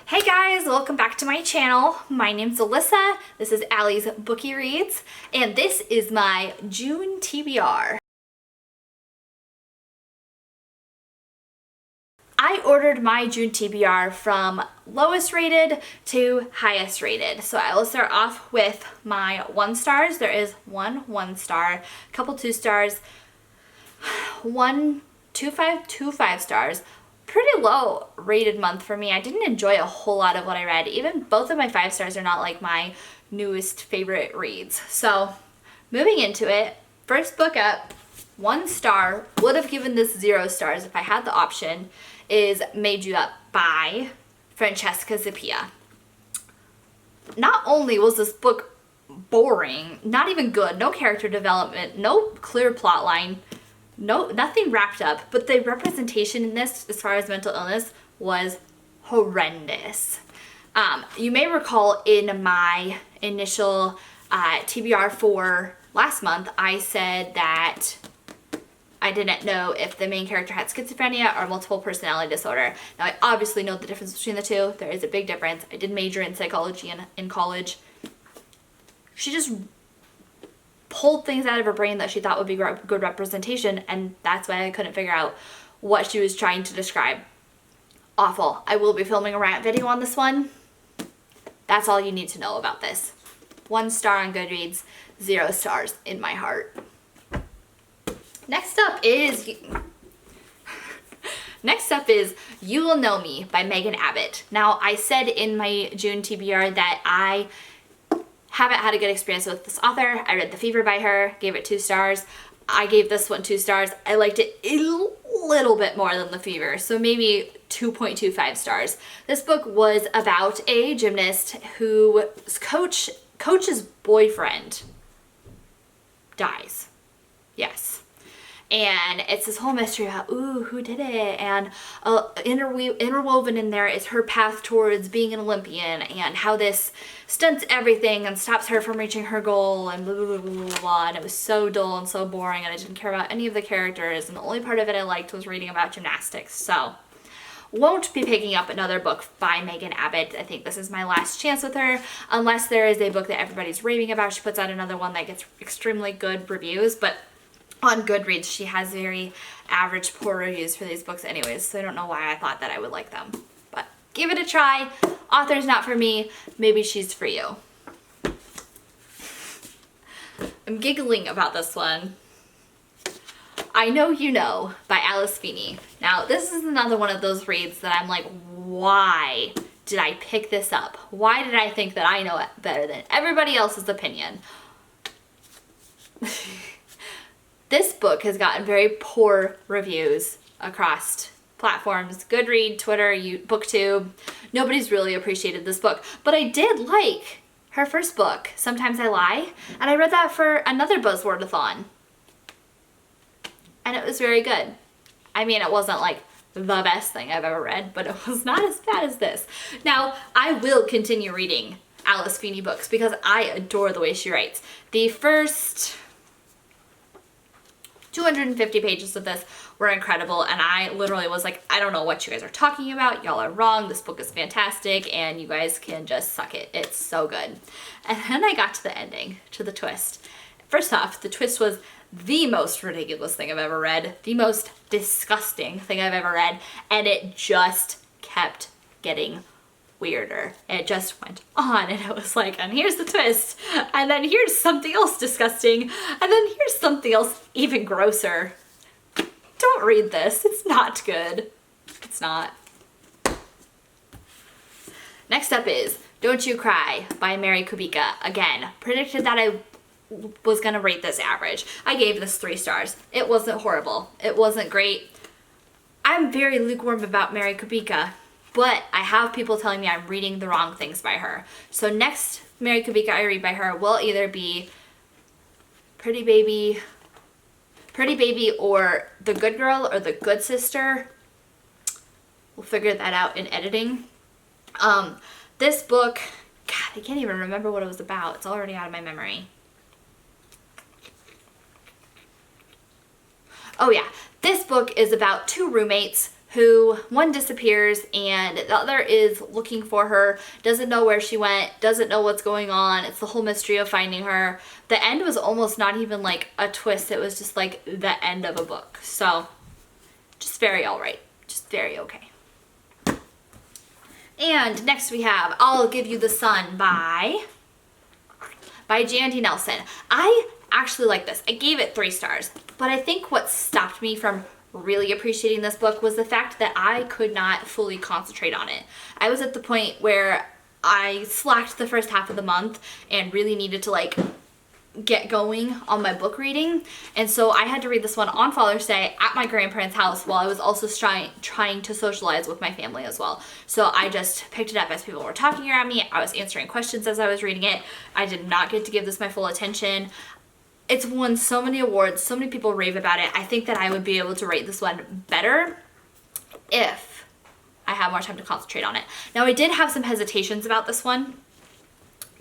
Hey guys, welcome back to my channel. My name's Alyssa. This is Allie's Bookie Reads, and this is my June TBR. I ordered my June TBR from lowest rated to highest rated. So I will start off with my 1 stars. There is one star, a couple 2 stars, 2 5 stars. Pretty low rated month for me. I didn't enjoy a whole lot of what I read. Even both of my 5 stars are not like my newest favorite reads. So moving into it, first book up, 1 star, would have given this 0 stars if I had the option, is Made You Up by Francesca Zappia. Not only was this book boring, not even good, no character development, no clear plot line, nothing wrapped up, but the representation in this as far as mental illness was horrendous. You may recall in my initial TBR for last month, I said that I didn't know if the main character had schizophrenia or multiple personality disorder. Now I obviously know the difference between the two. There is a big difference. I did major in psychology in college. She just pulled things out of her brain that she thought would be good representation, and that's why I couldn't figure out what she was trying to describe. Awful. I will be filming a rant video on this one. That's all you need to know about this. 1 star on Goodreads, 0 stars in my heart. Next up is You Will Know Me by Megan Abbott. Now, I said in my June TBR that I haven't had a good experience with this author. I read The Fever by her, gave it 2 stars. I gave this one 2 stars. I liked it a little bit more than The Fever, so maybe 2.25 stars. This book was about a gymnast whose coach's boyfriend dies. Yes. And it's this whole mystery about, ooh, who did it? And interwoven in there is her path towards being an Olympian and how this stunts everything and stops her from reaching her goal and blah, blah, blah, blah, blah. And it was so dull and so boring, and I didn't care about any of the characters. And the only part of it I liked was reading about gymnastics. So won't be picking up another book by Megan Abbott. I think this is my last chance with her, unless there is a book that everybody's raving about. She puts out another one that gets extremely good reviews, but on Goodreads, she has very average, poor reviews for these books anyways, so I don't know why I thought that I would like them. But give it a try. Author's not for me. Maybe she's for you. I'm giggling about this one. I Know You Know by Alice Feeney. Now, this is another one of those reads that I'm like, why did I pick this up? Why did I think that I know it better than everybody else's opinion? This book has gotten very poor reviews across platforms, Goodreads, Twitter, BookTube. Nobody's really appreciated this book, but I did like her first book, Sometimes I Lie, and I read that for another Buzzwordathon, and it was very good. I mean, it wasn't like the best thing I've ever read, but it was not as bad as this. Now, I will continue reading Alice Feeney books because I adore the way she writes. The first 250 pages of this were incredible, and I literally was like, I don't know what you guys are talking about. Y'all are wrong. This book is fantastic, and you guys can just suck it. It's so good. And then I got to the ending, to the twist. First off, the twist was the most ridiculous thing I've ever read, the most disgusting thing I've ever read, and it just kept getting weirder. It just went on, and it was like, and here's the twist, and then here's something else disgusting, and then here's something else even grosser. Don't read this. It's not good. It's not. Next up is Don't You Cry by Mary Kubica. Again, predicted that I was gonna rate this average. I gave this 3 stars. It wasn't horrible. It wasn't great. I'm very lukewarm about Mary Kubica, but I have people telling me I'm reading the wrong things by her. So next Mary Kubica I read by her will either be Pretty Baby or The Good Girl or The Good Sister. We'll figure that out in editing. This book, God, I can't even remember what it was about. It's already out of my memory. Oh yeah, this book is about 2 roommates who one disappears and the other is looking for her, doesn't know where she went, doesn't know what's going on. It's the whole mystery of finding her. The end was almost not even like a twist. It was just like the end of a book. So just very all right. Just very okay. And next we have I'll Give You the Sun by Jandy Nelson. I actually like this. I gave it 3 stars, but I think what stopped me from really appreciating this book was the fact that I could not fully concentrate on it. I was at the point where I slacked the first half of the month and really needed to like get going on my book reading, and so I had to read this one on Father's Day at my grandparents' house while I was also trying to socialize with my family as well. So I just picked it up as people were talking around me. I was answering questions as I was reading it. I did not get to give this my full attention. It's won so many awards, so many people rave about it. I think that I would be able to rate this one better if I had more time to concentrate on it. Now, I did have some hesitations about this one,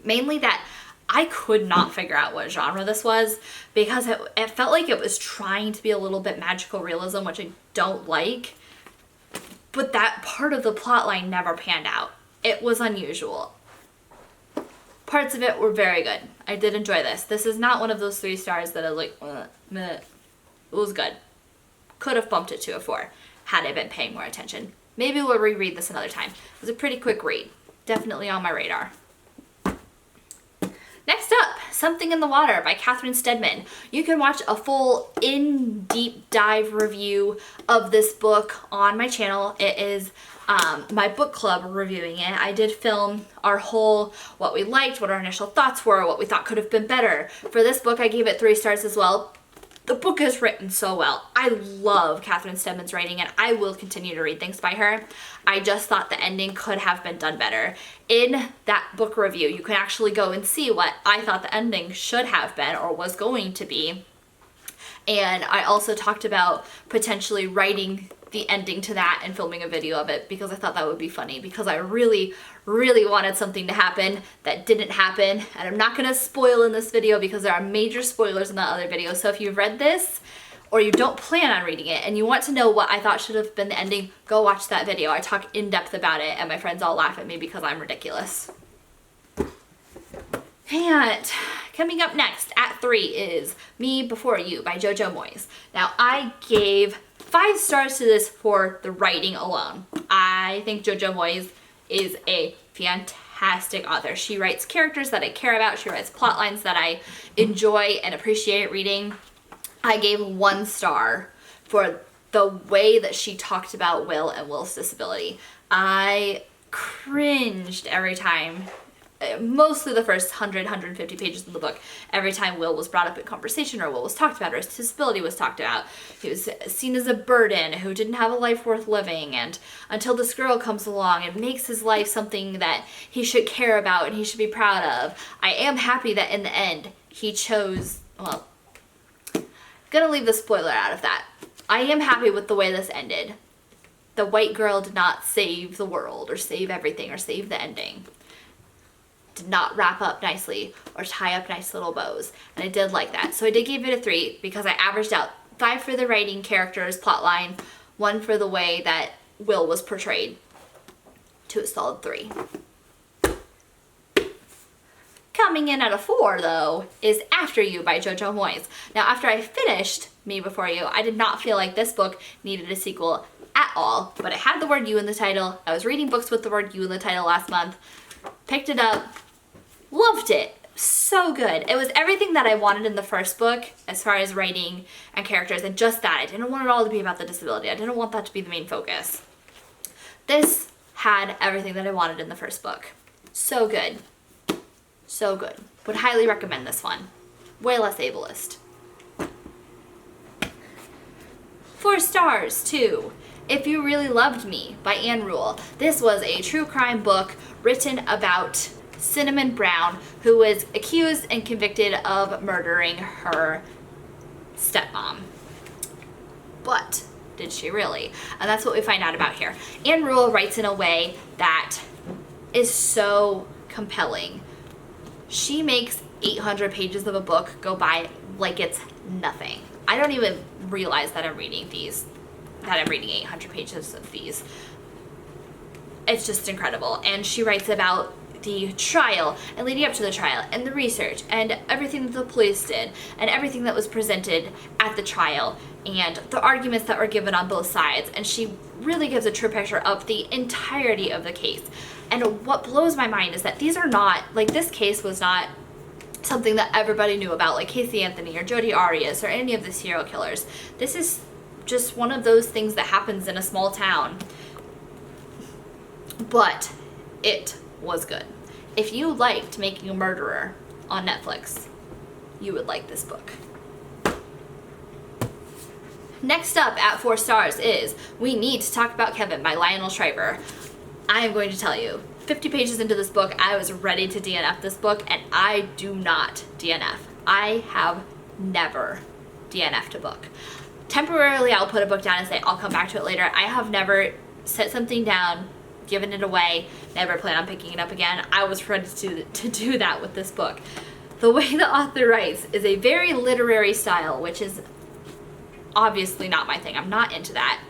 mainly that I could not figure out what genre this was because it felt like it was trying to be a little bit magical realism, which I don't like, but that part of the plot line never panned out. It was unusual. Parts of it were very good. I did enjoy this. This is not one of those 3 stars that I like, meh. It was good. Could have bumped it to a 4 had I been paying more attention. Maybe we'll reread this another time. It was a pretty quick read. Definitely on my radar. Next up, Something in the Water by Catherine Steadman. You can watch a full deep dive review of this book on my channel. It is my book club reviewing it. I did film our whole what we liked, what our initial thoughts were, what we thought could have been better. For this book, I gave it 3 stars as well. The book is written so well. I love Catherine Steadman's writing, and I will continue to read things by her. I just thought the ending could have been done better. In that book review, you can actually go and see what I thought the ending should have been or was going to be. And I also talked about potentially writing the ending to that and filming a video of it because I thought that would be funny, because I really wanted something to happen that didn't happen, and I'm not going to spoil in this video because there are major spoilers in that other video. So if you've read this or you don't plan on reading it and you want to know what I thought should have been the ending, go watch that video. I talk in depth about it and my friends all laugh at me because I'm ridiculous. And coming up next at 3 is Me Before You by Jojo Moyes. Now, I gave 5 stars to this for the writing alone. I think Jojo Moyes is a fantastic author. She writes characters that I care about. She writes plot lines that I enjoy and appreciate reading. I gave 1 star for the way that she talked about Will and Will's disability. I cringed every time, mostly the first 150 pages of the book, every time Will was brought up in conversation or Will was talked about or his disability was talked about. He was seen as a burden who didn't have a life worth living, and until this girl comes along and makes his life something that he should care about and he should be proud of. I am happy that in the end he chose, well, I'm gonna leave the spoiler out of that. I am happy with the way this ended. The white girl did not save the world or save everything or save the ending. Did not wrap up nicely or tie up nice little bows, and I did like that. So I did give it a 3 because I averaged out 5 for the writing, characters, plotline, 1 for the way that Will was portrayed, to a solid 3. Coming in at a 4 though is After You by Jojo Moyes. Now, after I finished Me Before You, I did not feel like this book needed a sequel at all, but it had the word you in the title. I was reading books with the word you in the title last month, picked it up, loved it. So good. It was everything that I wanted in the first book as far as writing and characters, and just that. I didn't want it all to be about the disability. I didn't want that to be the main focus. This had everything that I wanted in the first book. So good. So good. Would highly recommend this one. Way less ableist. 4 stars to If You Really Loved Me by Anne Rule. This was a true crime book written about Cinnamon Brown, who was accused and convicted of murdering her stepmom. But did she really? And that's what we find out about here. Anne Rule writes in a way that is so compelling. She makes 800 pages of a book go by like it's nothing. I don't even realize that I'm reading these that I'm reading 800 pages of these. It's just incredible. And she writes about the trial and leading up to the trial and the research and everything that the police did and everything that was presented at the trial and the arguments that were given on both sides. And she really gives a true picture of the entirety of the case. And what blows my mind is that these are not, like, this case was not something that everybody knew about, like Casey Anthony or Jodi Arias or any of the serial killers. This is just one of those things that happens in a small town. But it was good. If you liked Making a Murderer on Netflix, you would like this book. Next up at 4 stars is We Need to Talk About Kevin by Lionel Shriver. I am going to tell you, 50 pages into this book, I was ready to DNF this book, and I do not DNF. I have never DNF'd a book. Temporarily, I'll put a book down and say, I'll come back to it later. I have never set something down, given it away, never plan on picking it up again. I was ready to do that with this book. The way the author writes is a very literary style, which is obviously not my thing. I'm not into that.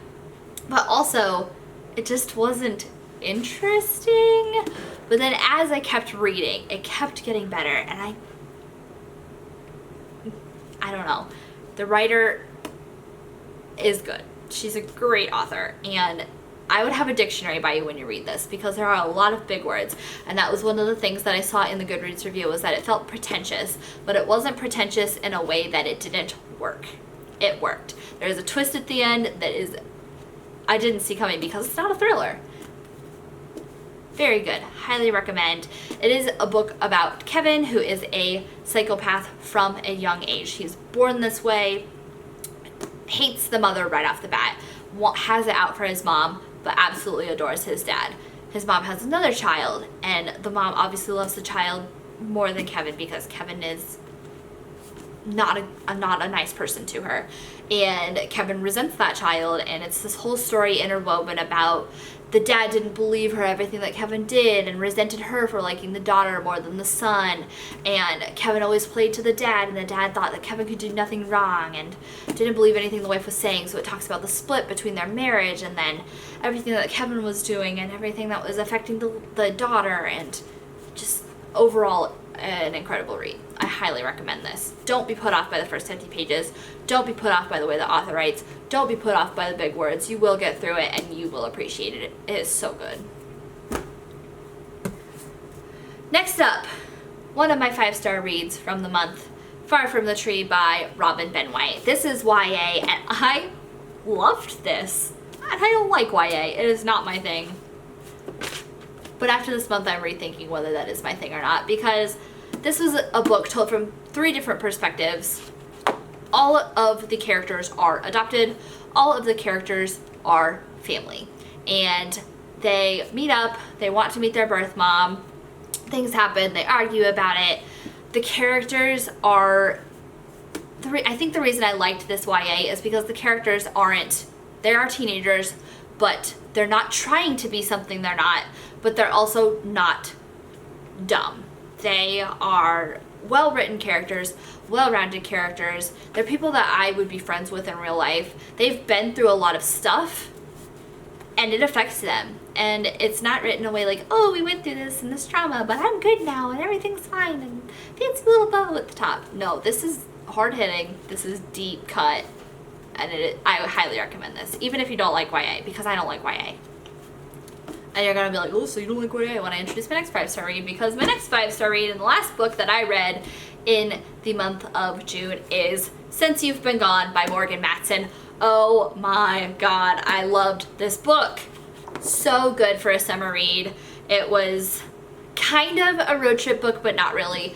But also, it just wasn't interesting. But then as I kept reading, it kept getting better, and I don't know. The writer is good. She's a great author, and I would have a dictionary by you when you read this, because there are a lot of big words, and that was one of the things that I saw in the Goodreads review, was that it felt pretentious, but it wasn't pretentious in a way that it didn't work. It worked. There's a twist at the end that is, I didn't see coming, because it's not a thriller. Very good. Highly recommend. It is a book about Kevin, who is a psychopath from a young age. He's born this way, hates the mother right off the bat, has it out for his mom, but absolutely adores his dad. His mom has another child, and the mom obviously loves the child more than Kevin, because Kevin is not a nice person to her. And Kevin resents that child, and it's this whole story interwoven about the dad didn't believe her everything that Kevin did and resented her for liking the daughter more than the son, and Kevin always played to the dad, and the dad thought that Kevin could do nothing wrong and didn't believe anything the wife was saying. So it talks about the split between their marriage, and then everything that Kevin was doing and everything that was affecting the daughter, and just overall an incredible read. I highly recommend this. Don't be put off by the first 50 pages. Don't be put off by the way the author writes. Don't be put off by the big words. You will get through it, and you will appreciate it. It is so good. Next up, one of my 5-star reads from the month, Far From the Tree by Robin Benwhite. This is YA, and I loved this. I don't like YA. It is not my thing. But after this month, I'm rethinking whether that is my thing or not, because this was a book told from 3 different perspectives. All of the characters are adopted. All of the characters are family. And they meet up. They want to meet their birth mom. Things happen. They argue about it. The characters are... I think the reason I liked this YA is because the characters aren't... They are teenagers, but they're not trying to be something they're not. But they're also not dumb. They are well-written characters, well-rounded characters. They're people that I would be friends with in real life. They've been through a lot of stuff, and it affects them. And it's not written away like, oh, we went through this and this trauma, but I'm good now and everything's fine and fancy little bow at the top. No, this is hard-hitting. This is deep cut, and I would highly recommend this, even if you don't like YA, because I don't like YA. And you're going to be like, oh, so you don't like YA when I introduce my next 5-star read, because my next 5-star read and the last book that I read in the month of June is Since You've Been Gone by Morgan Matson. Oh my god, I loved this book. So good for a summer read. It was kind of a road trip book, but not really.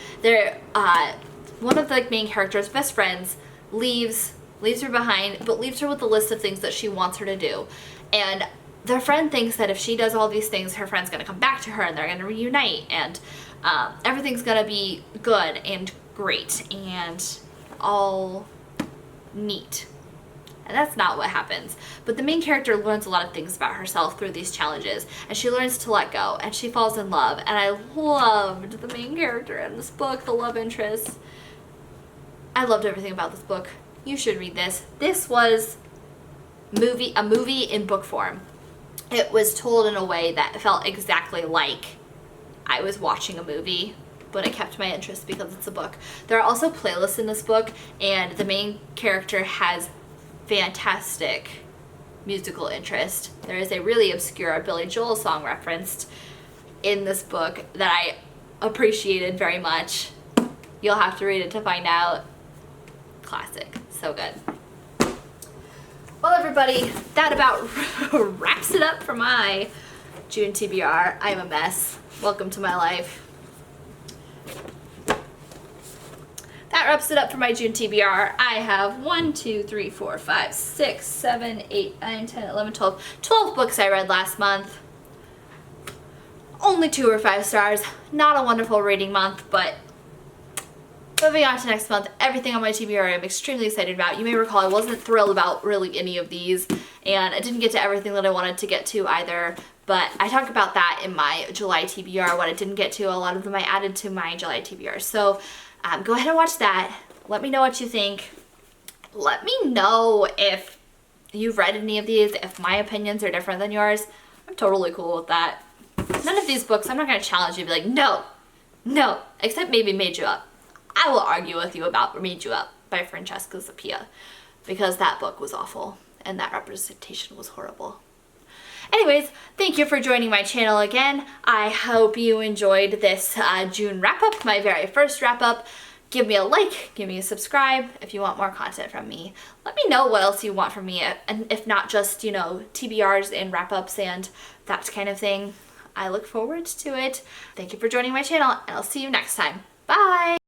One of the main characters' best friends leaves her behind, but leaves her with a list of things that she wants her to do. And their friend thinks that if she does all these things, her friend's going to come back to her and they're going to reunite, and everything's going to be good and great and all neat. And that's not what happens. But the main character learns a lot of things about herself through these challenges, and she learns to let go, and she falls in love. And I loved the main character in this book, the love interest. I loved everything about this book. You should read this. This was a movie in book form. It was told in a way that felt exactly like I was watching a movie, but it kept my interest because it's a book. There are also playlists in this book, and the main character has fantastic musical interest. There is a really obscure Billy Joel song referenced in this book that I appreciated very much. You'll have to read it to find out. Classic. So good. Well, everybody, that about wraps it up for my June TBR. I'm a mess. Welcome to my life. That wraps it up for my June TBR. I have 1, 2, 3, 4, 5, 6, 7, 8, 9, 10, 11, 12. 12 books I read last month. Only 2 or 5 stars. Not a wonderful reading month, but moving on to next month, everything on my TBR I'm extremely excited about. You may recall I wasn't thrilled about really any of these, and I didn't get to everything that I wanted to get to either, but I talked about that in my July TBR, what I didn't get to. A lot of them I added to my July TBR. So go ahead and watch that. Let me know what you think. Let me know if you've read any of these, if my opinions are different than yours. I'm totally cool with that. None of these books, I'm not going to challenge you and be like, no, except maybe Made You Up. I will argue with you about Made You Up by Francesca Zappia, because that book was awful and that representation was horrible. Anyways, thank you for joining my channel again. I hope you enjoyed this June wrap-up, my very first wrap-up. Give me a like, give me a subscribe if you want more content from me. Let me know what else you want from me, and if not just, you know, TBRs and wrap-ups and that kind of thing. I look forward to it. Thank you for joining my channel, and I'll see you next time. Bye!